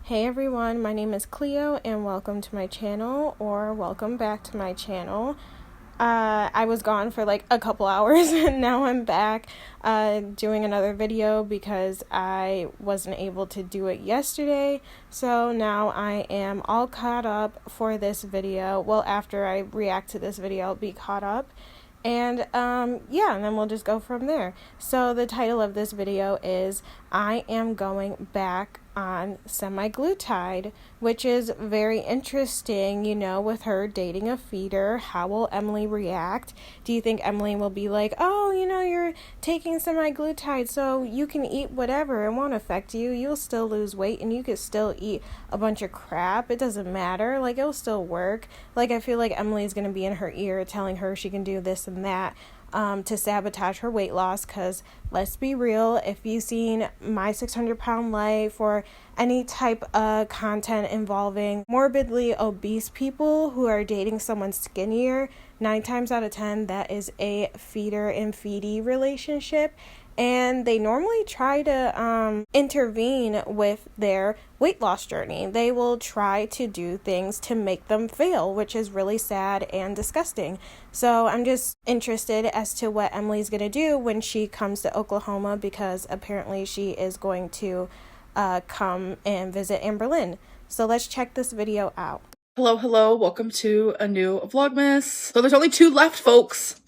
Hey everyone, my name is Cleo and welcome to my channel, or welcome back to my channel. I was gone for like a couple hours and now I'm back doing another video because I wasn't able to do it yesterday. So now I am all caught up for this video. Well, after I react to this video, I'll be caught up. And yeah, and then we'll just go from there. So the title of this video is I am going back on Semaglutide, which is very interesting, you know, with her dating a feeder. How will Emily react? Do you think Emily will be like, oh, you know, you're taking Semaglutide so you can eat whatever, it won't affect you, you'll still lose weight and you could still eat a bunch of crap, it doesn't matter, like it'll still work. Like I feel like Emily's gonna be in her ear telling her she can do this and that to sabotage her weight loss, because let's be real, if you've seen my 600-pound life or any type of content involving morbidly obese people who are dating someone skinnier, 9 times out of 10 that is a feeder and feedee relationship, and they normally try to intervene with their weight loss journey. They will try to do things to make them fail, which is really sad and disgusting. So I'm just interested as to what Emily's going to do when she comes to Oklahoma, because apparently she is going to come and visit Amberlynn. So let's check this video out. Hello, welcome to a new Vlogmas. So there's only 2 left, folks.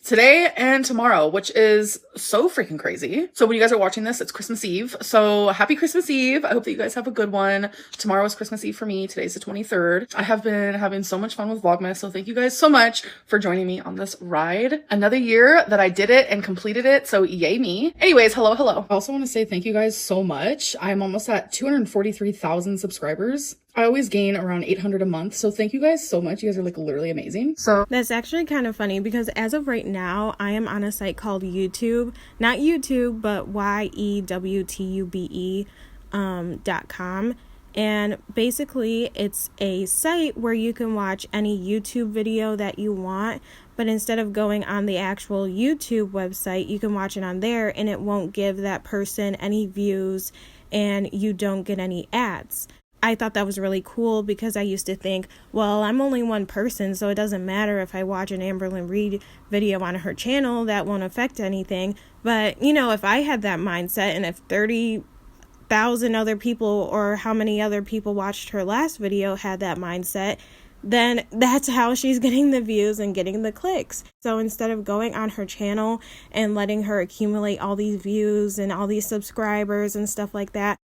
Today and tomorrow, which is so freaking crazy. So when you guys are watching this, it's Christmas Eve. So happy Christmas Eve. I hope that you guys have a good one. Tomorrow is Christmas Eve for me. Today's the 23rd. I have been having so much fun with Vlogmas. So thank you guys so much for joining me on this ride. Another year that I did it and completed it. So yay me. Anyways, hello. I also want to say thank you guys so much. I'm almost at 243,000 subscribers. I always gain around 800 a month. So thank you guys so much. You guys are like literally amazing. So that's actually kind of funny because as of right now, I am on a site called YouTube, not YouTube, but YEWTUBE.com. And basically it's a site where you can watch any YouTube video that you want, but instead of going on the actual YouTube website, you can watch it on there and it won't give that person any views and you don't get any ads. I thought that was really cool because I used to think, well, I'm only one person, so it doesn't matter if I watch an Amberlynn Reed video on her channel, that won't affect anything. But, you know, if I had that mindset and if 30,000 other people or how many other people watched her last video had that mindset, then that's how she's getting the views and getting the clicks. So instead of going on her channel and letting her accumulate all these views and all these subscribers and stuff like that,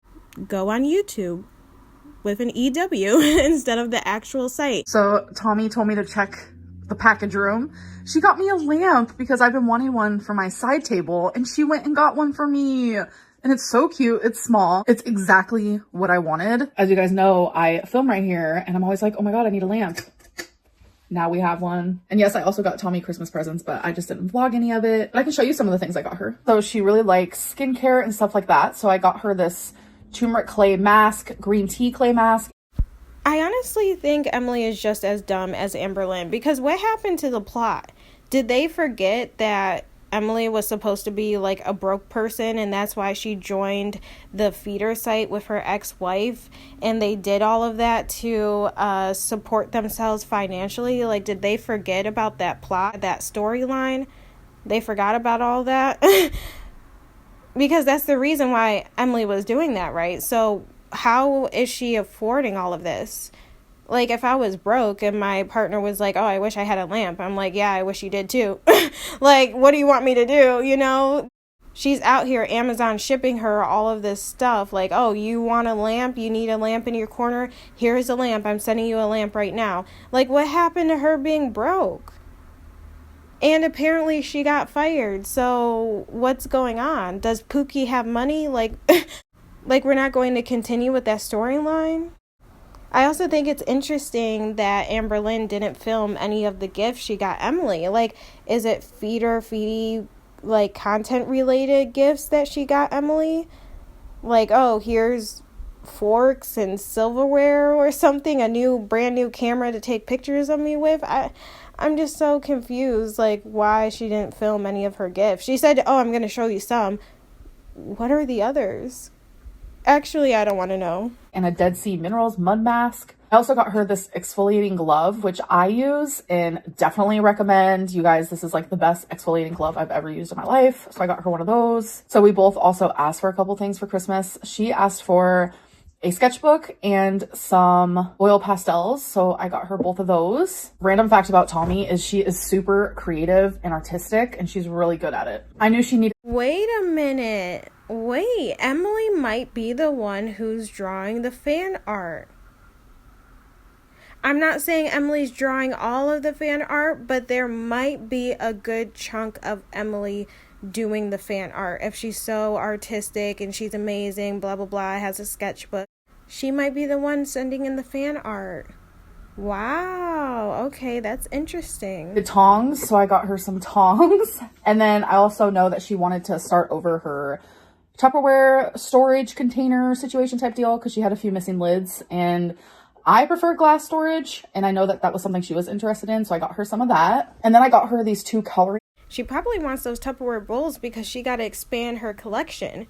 go on YouTube with an EW instead of the actual site. So Tommy told me to check the package room. She got me a lamp because I've been wanting one for my side table and she went and got one for me. And it's so cute. It's small. It's exactly what I wanted. As you guys know, I film right here and I'm always like, oh my God, I need a lamp. Now we have one. And yes, I also got Tommy Christmas presents, but I just didn't vlog any of it. But I can show you some of the things I got her. So she really likes skincare and stuff like that. So I got her this turmeric clay mask, green tea clay mask. I honestly think Emily is just as dumb as Amberlynn, because what happened to the plot? Did they forget that Emily was supposed to be like a broke person and that's why she joined the feeder site with her ex-wife, and they did all of that to support themselves financially? Like, did they forget about that plot, that storyline? They forgot about all that? Because that's the reason why Emily was doing that, right? So how is she affording all of this? Like, if I was broke and my partner was like, oh, I wish I had a lamp, I'm like, yeah, I wish you did too. Like, what do you want me to do, you know? She's out here Amazon shipping her all of this stuff. Like, oh, you want a lamp? You need a lamp in your corner? Here's a lamp. I'm sending you a lamp right now. Like, what happened to her being broke? And apparently she got fired. So what's going on? Does Pookie have money? Like, like we're not going to continue with that storyline? I also think it's interesting that Amberlynn didn't film any of the gifts she got Emily. Like, is it feedee, like, content-related gifts that she got Emily? Like, oh, here's forks and silverware or something, a brand new camera to take pictures of me with. I'm just so confused, like, why she didn't film any of her gifts. She said, oh, I'm going to show you some. What are the others? Actually, I don't want to know. And a Dead Sea Minerals mud mask. I also got her this exfoliating glove, which I use and definitely recommend. You guys, this is like the best exfoliating glove I've ever used in my life. So I got her one of those. So we both also asked for a couple things for Christmas. She asked for a sketchbook and some oil pastels. So I got her both of those. Random fact about Tommy is she is super creative and artistic, and she's really good at it. I knew she needed— Wait a minute. Wait, Emily might be the one who's drawing the fan art. I'm not saying Emily's drawing all of the fan art, but there might be a good chunk of Emily doing the fan art. If she's so artistic and she's amazing, blah, blah, blah, has a sketchbook, she might be the one sending in the fan art. Wow. Okay, that's interesting. the tongs, so I got her some tongs. And then I also know that she wanted to start over her Tupperware storage container situation type deal because she had a few missing lids, and I prefer glass storage, and I know that that was something she was interested in, so I got her some of that. And then I got her these two coloring— She probably wants those Tupperware bowls because she got to expand her collection.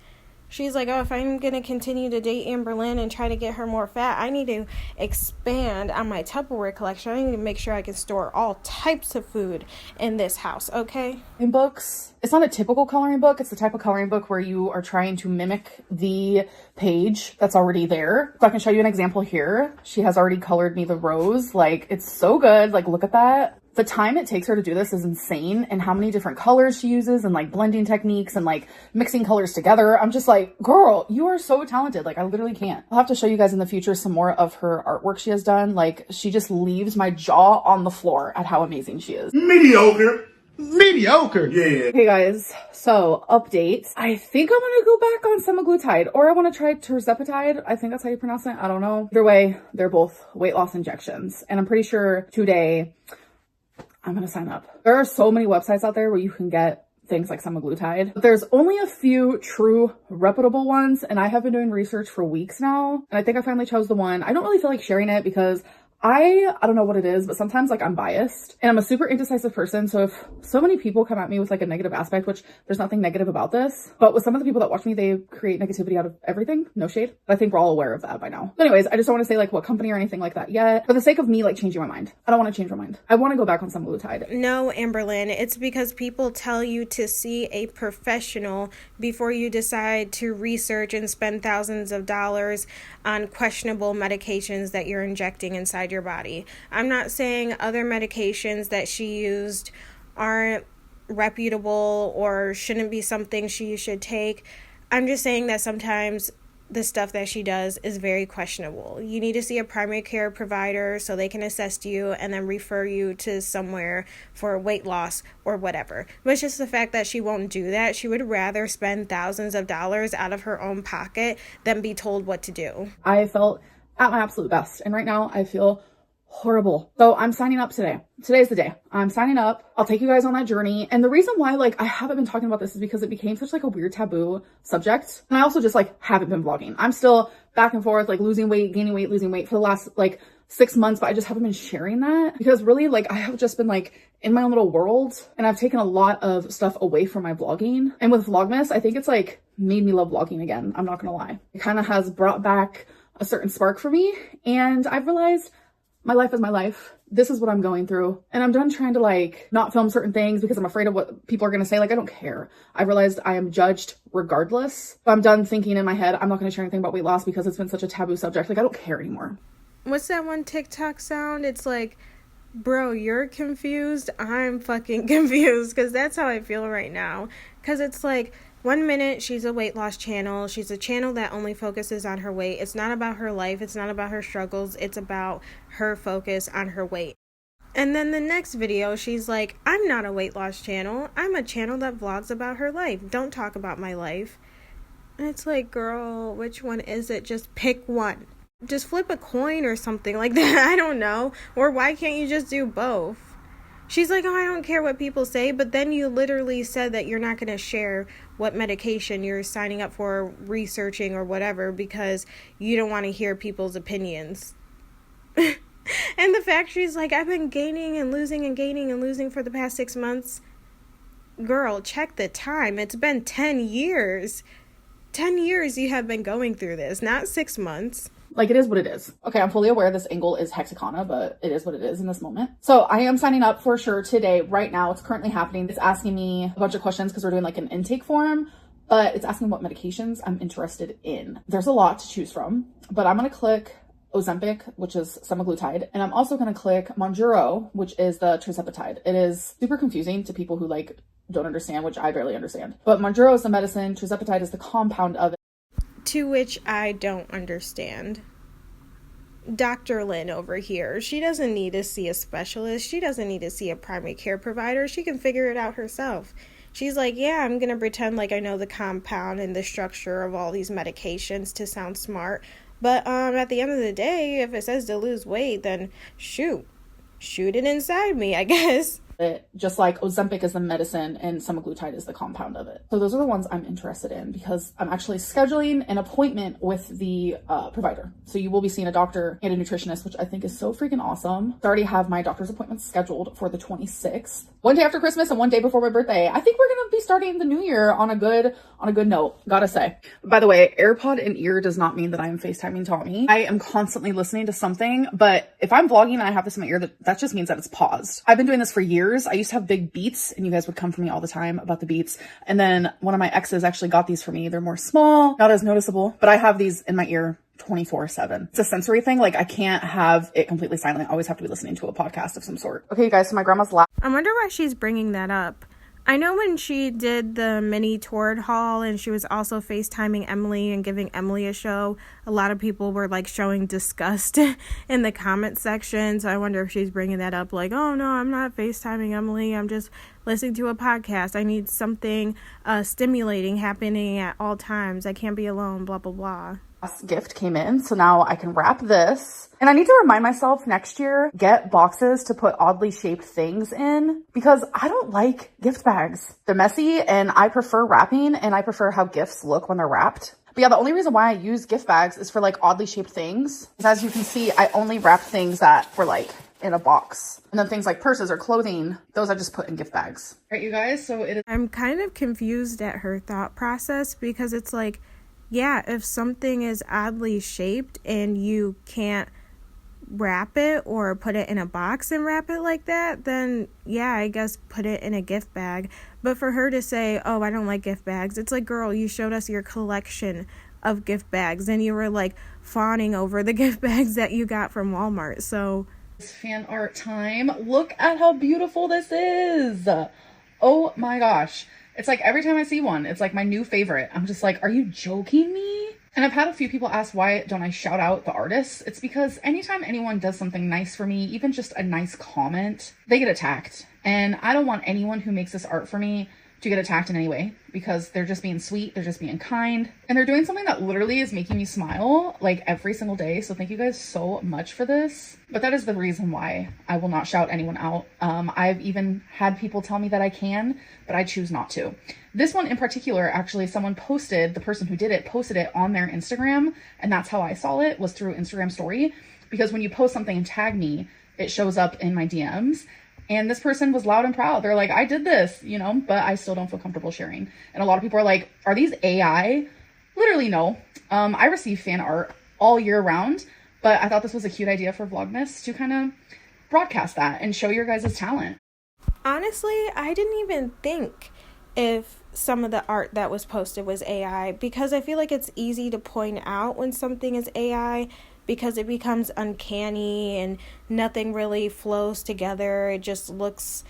She's like, oh, if I'm going to continue to date Amberlynn and try to get her more fat, I need to expand on my Tupperware collection. I need to make sure I can store all types of food in this house, okay? in books. It's not a typical coloring book. It's the type of coloring book where you are trying to mimic the page that's already there. So I can show you an example here. She has already colored me the rose. Like, it's so good. Like, look at that. The time it takes her to do this is insane, and how many different colors she uses and like blending techniques and like mixing colors together. I'm just like, girl, you are so talented. Like, I literally can't. I'll have to show you guys in the future some more of her artwork she has done. Like, she just leaves my jaw on the floor at how amazing she is. Mediocre. Yeah. Okay guys, so update. I think I'm gonna go back on semaglutide, or I want to try terzepatide. I think that's how you pronounce it. I don't know. Either way, they're both weight loss injections, and I'm pretty sure today I'm gonna sign up. There are so many websites out there where you can get things like semaglutide, but there's only a few true reputable ones, and I have been doing research for weeks now, and I think I finally chose the one. I don't really feel like sharing it because I don't know what it is, but sometimes like I'm biased and I'm a super indecisive person. So if so many people come at me with like a negative aspect, which there's nothing negative about this, but with some of the people that watch me, they create negativity out of everything. No shade. But I think we're all aware of that by now. But anyways, I just don't want to say like what company or anything like that yet, for the sake of me like changing my mind. I don't want to change my mind. I want to go back on semaglutide. No, Amberlynn, it's because people tell you to see a professional before you decide to research and spend thousands of dollars on questionable medications that you're injecting inside your body. I'm not saying other medications that she used aren't reputable or shouldn't be something she should take. I'm just saying that sometimes the stuff that she does is very questionable. You need to see a primary care provider so they can assess you and then refer you to somewhere for weight loss or whatever. But it's just the fact that she won't do that. She would rather spend thousands of dollars out of her own pocket than be told what to do. I felt at my absolute best, and right now I feel horrible. So I'm signing up today. Today's the day. I'm signing up. I'll take you guys on that journey. And the reason why like I haven't been talking about this is because it became such like a weird taboo subject. And I also just like haven't been vlogging. I'm still back and forth, like losing weight, gaining weight, losing weight for the last like 6 months, but I just haven't been sharing that because really like I have just been like in my own little world, and I've taken a lot of stuff away from my vlogging. And with Vlogmas, I think it's like made me love vlogging again. I'm not gonna lie. It kind of has brought back a certain spark for me, and I've realized my life is my life. This is what I'm going through. And I'm done trying to like not film certain things because I'm afraid of what people are going to say. Like, I don't care. I realized I am judged regardless. So I'm done thinking in my head, I'm not going to share anything about weight loss because it's been such a taboo subject. Like, I don't care anymore. What's that one TikTok sound? It's like, bro, you're confused. I'm fucking confused, because that's how I feel right now. Because it's like, 1 minute she's a weight loss channel. She's a channel that only focuses on her weight. It's not about her life. It's not about her struggles. It's about her focus on her weight. And then the next video, she's like, I'm not a weight loss channel. I'm a channel that vlogs about her life. Don't talk about my life. And it's like, girl, which one is it? Just pick one. Just flip a coin or something like that. I don't know. Or why can't you just do both? She's like, oh, I don't care what people say. But then you literally said that you're not going to share what medication you're signing up for, researching or whatever, because you don't want to hear people's opinions. And the fact she's like, I've been gaining and losing and gaining and losing for the past 6 months. Girl, check the time. It's been 10 years. 10 years you have been going through this, not 6 months. Like, it is what it is. Okay, I'm fully aware this angle is hexagona, but it is what it is in this moment. So I am signing up for sure today. Right now, it's currently happening. It's asking me a bunch of questions because we're doing like an intake form, but it's asking what medications I'm interested in. There's a lot to choose from, but I'm going to click Ozempic, which is semaglutide, and I'm also going to click Mounjaro, which is the tirzepatide. It is super confusing to people who like don't understand, which I barely understand. But Mounjaro is the medicine, tirzepatide is the compound of it. To which I don't understand. Dr. Lynn over here, she doesn't need to see a specialist. She doesn't need to see a primary care provider. She can figure it out herself. She's like, yeah, I'm going to pretend like I know the compound and the structure of all these medications to sound smart. But at the end of the day, if it says to lose weight, then shoot it inside me, I guess. Just like Ozempic is the medicine and semaglutide is the compound of it. So those are the ones I'm interested in because I'm actually scheduling an appointment with the provider. So you will be seeing a doctor and a nutritionist, which I think is so freaking awesome. I already have my doctor's appointment scheduled for the 26th, one day after Christmas and one day before my birthday. I think we're going to be starting the new year on a good note, gotta say. By the way, AirPod in ear does not mean that I am FaceTiming Tommy. I am constantly listening to something, but if I'm vlogging and I have this in my ear, that just means that it's paused. I've been doing this for years. I used to have big Beats and you guys would come for me all the time about the Beats. And then one of my exes actually got these for me. They're more small, not as noticeable, but I have these in my ear 24/7. It's a sensory thing. Like I can't have it completely silent. I always have to be listening to a podcast of some sort. Okay, you guys, so my grandma's last. I wonder why she's bringing that up. I know when she did the mini Tord haul and she was also FaceTiming Emily and giving Emily a show, a lot of people were like showing disgust in the comment section. So I wonder if she's bringing that up like, oh no, I'm not FaceTiming Emily. I'm just listening to a podcast. I need something stimulating happening at all times. I can't be alone, blah, blah, blah. Gift came in, so now I can wrap this. And I need to remind myself next year, get boxes to put oddly shaped things in because I don't like gift bags. They're messy and I prefer wrapping and I prefer how gifts look when they're wrapped. But yeah, the only reason why I use gift bags is for like oddly shaped things. As you can see, I only wrap things that were like in a box. And then things like purses or clothing, those I just put in gift bags. All right, you guys, so it is. I'm kind of confused at her thought process because it's like, yeah, if something is oddly shaped and you can't wrap it or put it in a box and wrap it like that, then yeah, I guess put it in a gift bag. But for her to say, oh, I don't like gift bags, it's like, girl, you showed us your collection of gift bags and you were like fawning over the gift bags that you got from Walmart. So it's fan art time. Look at how beautiful this is. Oh my gosh. It's like every time I see one, it's like my new favorite. I'm just like, are you joking me? And I've had a few people ask why don't I shout out the artists? It's because anytime anyone does something nice for me, even just a nice comment, they get attacked. And I don't want anyone who makes this art for me to get attacked in any way because they're just being sweet, they're just being kind, and they're doing something that literally is making me smile like every single day. So thank you guys so much for this. But that is the reason why I will not shout anyone out. I've even had people tell me that I can, but I choose not to. This one in particular, actually, someone posted, the person who did it posted it on their Instagram, and that's how I saw it, was through Instagram story, because when you post something and tag me, it shows up in my DMs. And this person was loud and proud. They're like, I did this, you know, but I still don't feel comfortable sharing. And a lot of people are like, are these AI? Literally, no. I receive fan art all year round, but I thought this was a cute idea for Vlogmas to kind of broadcast that and show your guys' talent. Honestly, I didn't even think if some of the art that was posted was AI because I feel like it's easy to point out when something is AI because it becomes uncanny and nothing really flows together. It just looks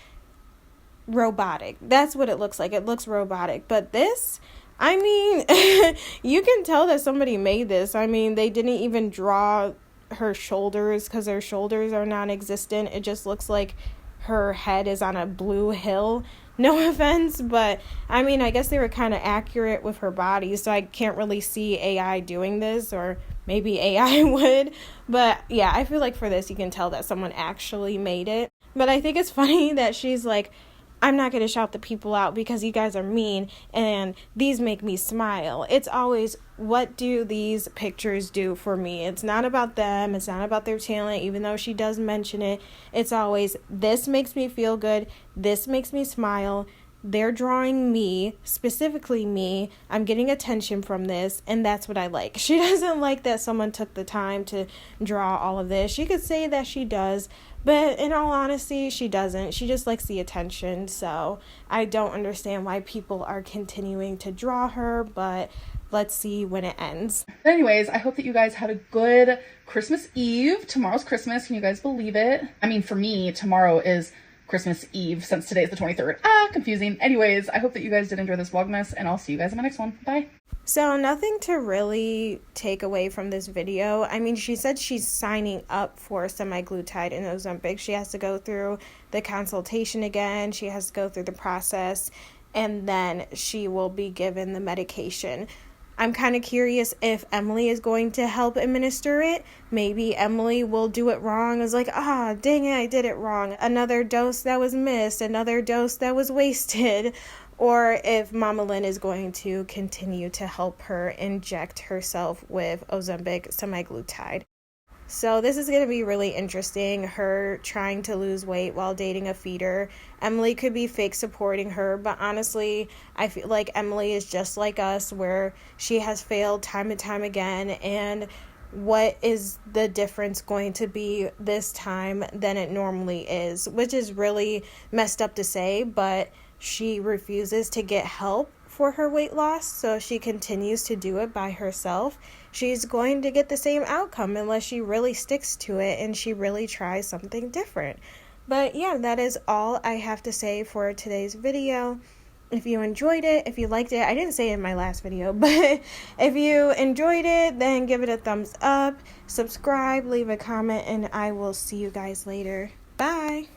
robotic. That's what it looks like. It looks robotic. But this, I mean, you can tell that somebody made this. I mean, they didn't even draw her shoulders because her shoulders are non-existent. It just looks like her head is on a blue hill. No offense, but I mean, I guess they were kind of accurate with her body, so I can't really see AI doing this, or maybe AI would. But yeah, I feel like for this, you can tell that someone actually made it. But I think it's funny that she's like, I'm not going to shout the people out because you guys are mean and these make me smile. It's always, what do these pictures do for me? It's not about them. It's not about their talent, even though she does mention it. It's always, this makes me feel good. This makes me smile. they're drawing me, specifically me. I'm getting attention from this, and that's what I like. She doesn't like that someone took the time to draw all of this. She could say that she does, but in all honesty, she doesn't. She just likes the attention, so I don't understand why people are continuing to draw her, but let's see when it ends. Anyways, I hope that you guys had a good Christmas Eve. Tomorrow's Christmas. Can you guys believe it? I mean, for me, tomorrow is Christmas Eve since today is the 23rd. Confusing. Anyways, I hope that you guys did enjoy this Vlogmas, and I'll see you guys in my next one. Bye. So nothing to really take away from this video. I mean, she said she's signing up for semaglutide and Ozempic. She has to go through the consultation again. She has to go through the process, and then she will be given the medication. I'm kind of curious if Emily is going to help administer it. Maybe Emily will do it wrong. It's like, dang it, I did it wrong. Another dose that was missed, another dose that was wasted. Or if Mama Lynn is going to continue to help her inject herself with Ozempic semaglutide. So this is going to be really interesting, her trying to lose weight while dating a feeder. Emily could be fake supporting her, but honestly, I feel like Emily is just like us, where she has failed time and time again, and what is the difference going to be this time than it normally is, which is really messed up to say, but she refuses to get help for her weight loss, so she continues to do it by herself. She's going to get the same outcome unless she really sticks to it and she really tries something different. But yeah, that is all I have to say for today's video. If you enjoyed it, if you liked it, I didn't say it in my last video, but if you enjoyed it, then give it a thumbs up, subscribe, leave a comment, and I will see you guys later. Bye!